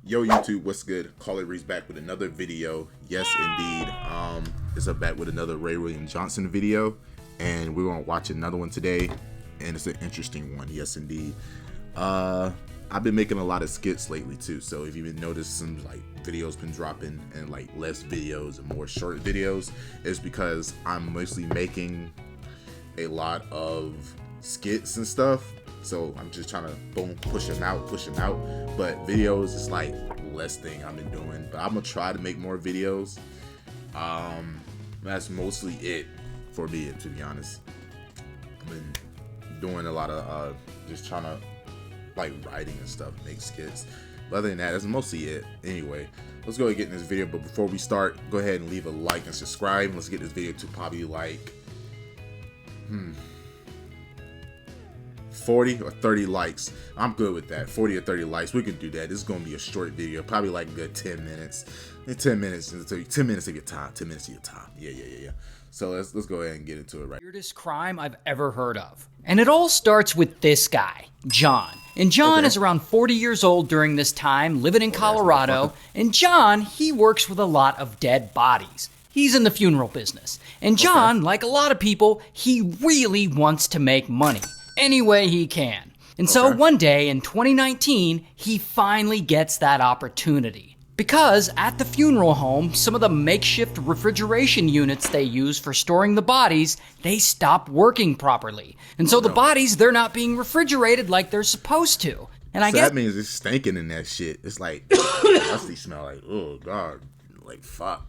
Yo YouTube, what's good? Call It Reese back with another video. Yes indeed. It's up back with another Ray William Johnson video, and we're gonna watch another one today, and it's an interesting one. Yes indeed. I've been making a lot of skits lately too, so if you've been noticed some like videos been dropping and like less videos and more short videos, it's because I'm mostly making a lot of skits and stuff. So I'm just trying to boom, push them out. But videos is like less thing I've been doing. But I'm gonna try to make more videos. That's mostly it for me, to be honest. I've been doing a lot of just trying to like writing and stuff, make skits. But other than that, that's mostly it. Anyway, let's go ahead and get in this video. But before we start, go ahead and leave a like and subscribe. Let's get this video to probably like 40 or 30 likes. I'm good with that. 40 or 30 likes. We can do that. This is going to be a short video. Probably like a good 10 minutes. 10 minutes. 10 minutes of your time. 10 minutes of your time. Yeah. So let's go ahead and get into it right. Weirdest crime I've ever heard of. And it all starts with this guy, John. And John is around 40 years old during this time, living in Colorado. And John, he works with a lot of dead bodies. He's in the funeral business. And John, like a lot of people, he really wants to make money any way he can. And so one day in 2019, he finally gets that opportunity. Because at the funeral home, some of the makeshift refrigeration units they use for storing the bodies, they stopped working properly. And so the bodies, they're not being refrigerated like they're supposed to. And I guess that means it's stinking in that shit. It's like dusty smell, like, oh god, like fuck.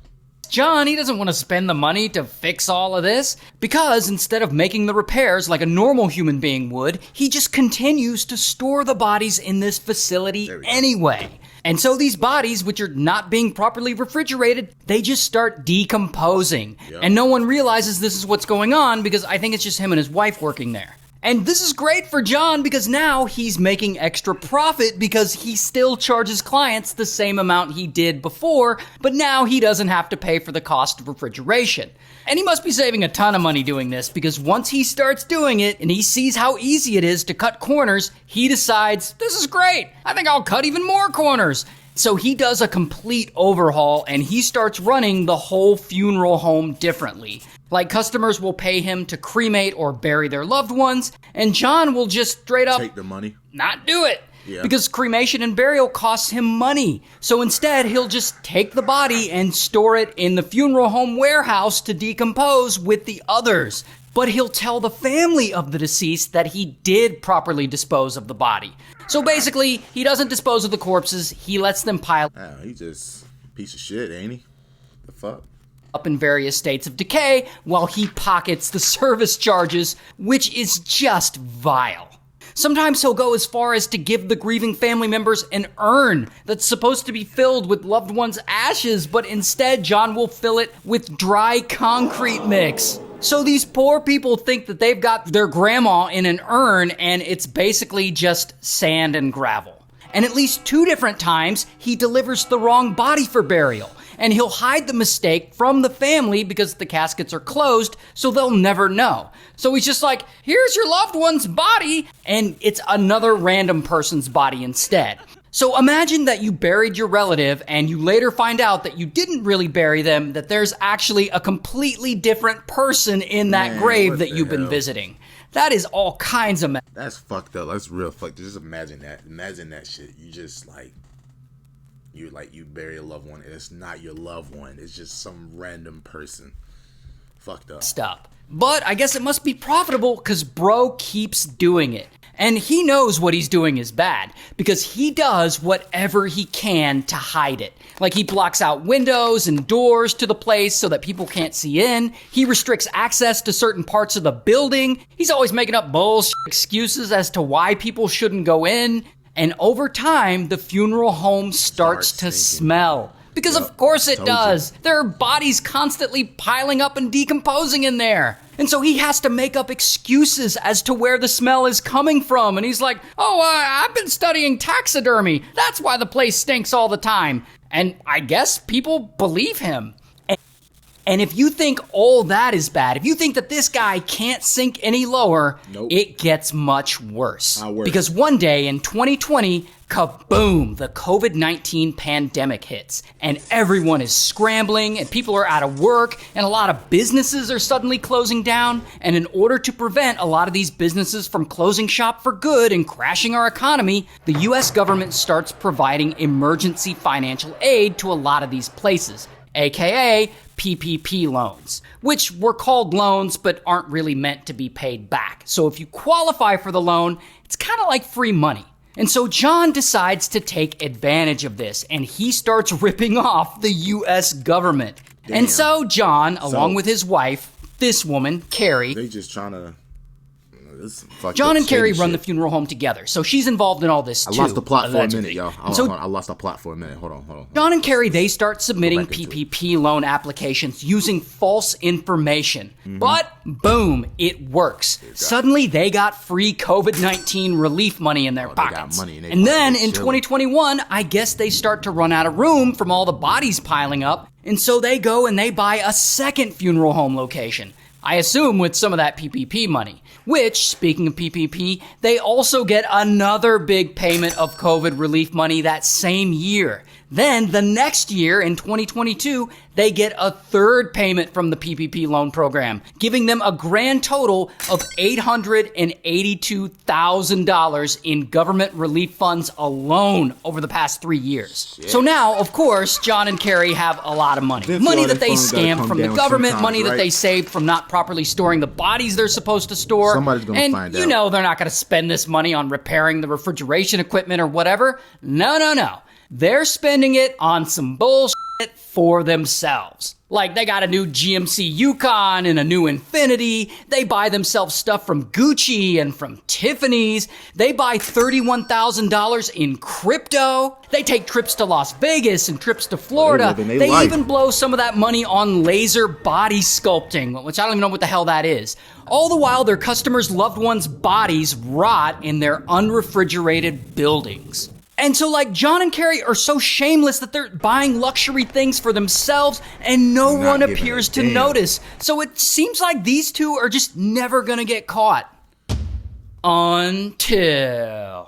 John, he doesn't want to spend the money to fix all of this, because instead of making the repairs like a normal human being would, he just continues to store the bodies in this facility anyway. And so these bodies, which are not being properly refrigerated, they just start decomposing. And no one realizes this is what's going on because I think it's just him and his wife working there. And this is great for John because now he's making extra profit because he still charges clients the same amount he did before, but now he doesn't have to pay for the cost of refrigeration. And he must be saving a ton of money doing this because once he starts doing it and he sees how easy it is to cut corners, he decides, this is great, I think I'll cut even more corners. So he does a complete overhaul and he starts running the whole funeral home differently. Like customers will pay him to cremate or bury their loved ones, and John will just straight up take the money, not do it. Because cremation and burial costs him money. So instead, he'll just take the body and store it in the funeral home warehouse to decompose with the others. But he'll tell the family of the deceased that he did properly dispose of the body. So basically, he doesn't dispose of the corpses, he lets them pile he just a piece of shit, ain't he? The fuck? Up in various states of decay while he pockets the service charges, which is just vile. Sometimes he'll go as far as to give the grieving family members an urn that's supposed to be filled with loved ones' ashes, but instead John will fill it with dry concrete mix. So these poor people think that they've got their grandma in an urn and it's basically just sand and gravel. And at least 2 different times, he delivers the wrong body for burial. And he'll hide the mistake from the family because the caskets are closed, so they'll never know. So he's just like, here's your loved one's body, and it's another random person's body instead. So imagine that you buried your relative and you later find out that you didn't really bury them, that there's actually a completely different person in that grave that you've been visiting. That is all kinds of That's fucked up. That's real fucked. Just imagine that. Imagine that shit. You just you bury a loved one and it's not your loved one. It's just some random person. Fucked up. Stuff. But I guess it must be profitable because bro keeps doing it. And he knows what he's doing is bad because he does whatever he can to hide it. Like he blocks out windows and doors to the place so that people can't see in. He restricts access to certain parts of the building. He's always making up bullshit excuses as to why people shouldn't go in. And over time, the funeral home starts to smell. Because of course it does. There are bodies constantly piling up and decomposing in there. And so he has to make up excuses as to where the smell is coming from. And he's like, I've been studying taxidermy. That's why the place stinks all the time. And I guess people believe him. And if you think all that is bad, if you think that this guy can't sink any lower, it gets much worse. How worse? Because one day in 2020, kaboom, the COVID-19 pandemic hits. And everyone is scrambling, and people are out of work, and a lot of businesses are suddenly closing down. And in order to prevent a lot of these businesses from closing shop for good and crashing our economy, the US government starts providing emergency financial aid to a lot of these places, aka PPP loans, which were called loans but aren't really meant to be paid back. So if you qualify for the loan, it's kind of like free money. And so John decides to take advantage of this, and he starts ripping off the US government. Damn. And so John, along with his wife, this woman, Carrie, they just trying to... John and Carrie run the funeral home together, so she's involved in all this too. I lost the plot for a minute, y'all. I lost the plot for a minute. Hold on. John and Carrie, they start submitting PPP loan applications using false information. But boom, it works. Suddenly, they got free COVID-19 relief money in their pockets. Got money and then in 2021, I guess they start to run out of room from all the bodies piling up, and so they go and they buy a second funeral home location. I assume with some of that PPP money, which, speaking of PPP, they also get another big payment of COVID relief money that same year. Then the next year, in 2022, they get a third payment from the PPP loan program, giving them a grand total of $882,000 in government relief funds alone over the past 3 years. Shit. So now, of course, John and Carrie have a lot of money. Money that they scammed from the government, money that they saved from not properly storing the bodies they're supposed to store. Somebody's gonna find out. And you know they're not going to spend this money on repairing the refrigeration equipment or whatever. No. They're spending it on some bullshit for themselves. Like, they got a new GMC Yukon and a new Infiniti. They buy themselves stuff from Gucci and from Tiffany's. They buy $31,000 in crypto. They take trips to Las Vegas and trips to Florida. They even blow some of that money on laser body sculpting, which I don't even know what the hell that is. All the while, their customers' loved ones' bodies rot in their unrefrigerated buildings. And so, like, John and Carrie are so shameless that they're buying luxury things for themselves and no one appears to notice. So it seems like these two are just never gonna get caught. Until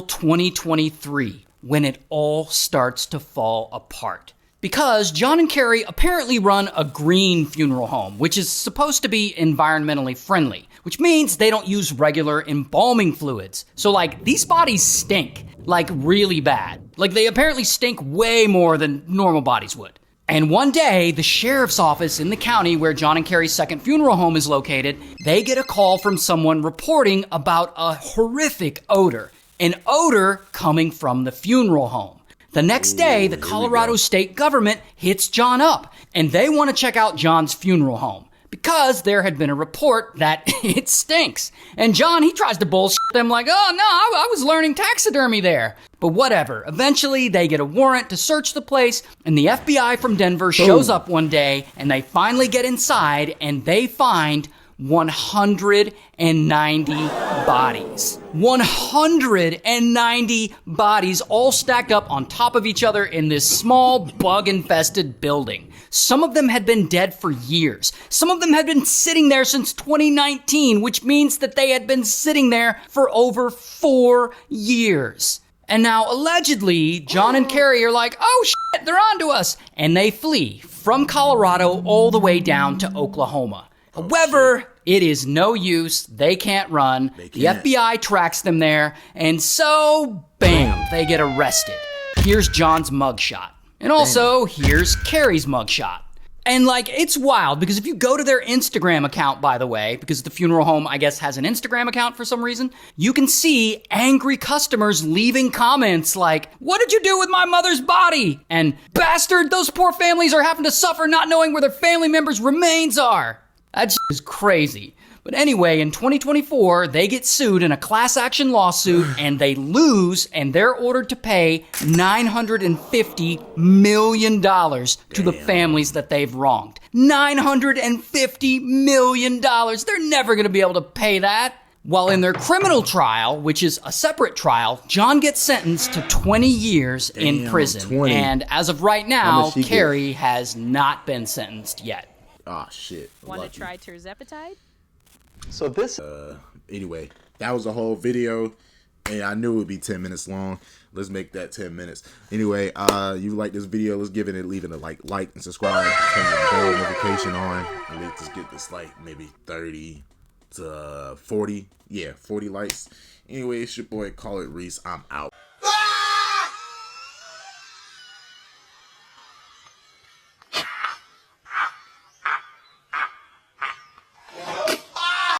2023, when it all starts to fall apart. Because John and Carrie apparently run a green funeral home, which is supposed to be environmentally friendly, which means they don't use regular embalming fluids. So, like, these bodies stink. Like, really bad. Like, they apparently stink way more than normal bodies would. And one day, the sheriff's office in the county where John and Carrie's second funeral home is located, they get a call from someone reporting about a horrific odor. An odor coming from the funeral home. The next day, the Colorado state government hits John up, and they want to check out John's funeral home. Because there had been a report that it stinks. And John, he tries to bullshit them like, oh no, I was learning taxidermy there. But whatever. Eventually, they get a warrant to search the place, and the FBI from Denver shows up one day, and they finally get inside, and they find 190 bodies. 190 bodies all stacked up on top of each other in this small, bug-infested building. Some of them had been dead for years. Some of them had been sitting there since 2019, which means that they had been sitting there for over 4 years. And now, allegedly, John and Carrie are like, oh shit, they're onto us. And they flee from Colorado all the way down to Oklahoma. However, it is no use. They can't run. The FBI tracks them there. And so, bam, they get arrested. Here's John's mugshot. And also, here's Carrie's mugshot. And like, it's wild because if you go to their Instagram account, by the way, because the funeral home, I guess, has an Instagram account for some reason, you can see angry customers leaving comments like, what did you do with my mother's body? And bastard, those poor families are having to suffer not knowing where their family members' remains are. That is crazy. But anyway, in 2024, they get sued in a class action lawsuit and they lose, and they're ordered to pay $950 million to the families that they've wronged. $950 million. They're never going to be able to pay that. While in their criminal trial, which is a separate trial, John gets sentenced to 20 years in prison. 20. And as of right now, Carrie has not been sentenced yet. Ah, shit. Want to try terzepatide? So this... Anyway, that was the whole video. And I knew it would be 10 minutes long. Let's make that 10 minutes. Anyway, you like this video, let's give it leaving a like and subscribe. Turn the bell notification on. And let's just get this like maybe 30 to 40. Yeah, 40 likes. Anyway, it's your boy, Call It Reese. I'm out.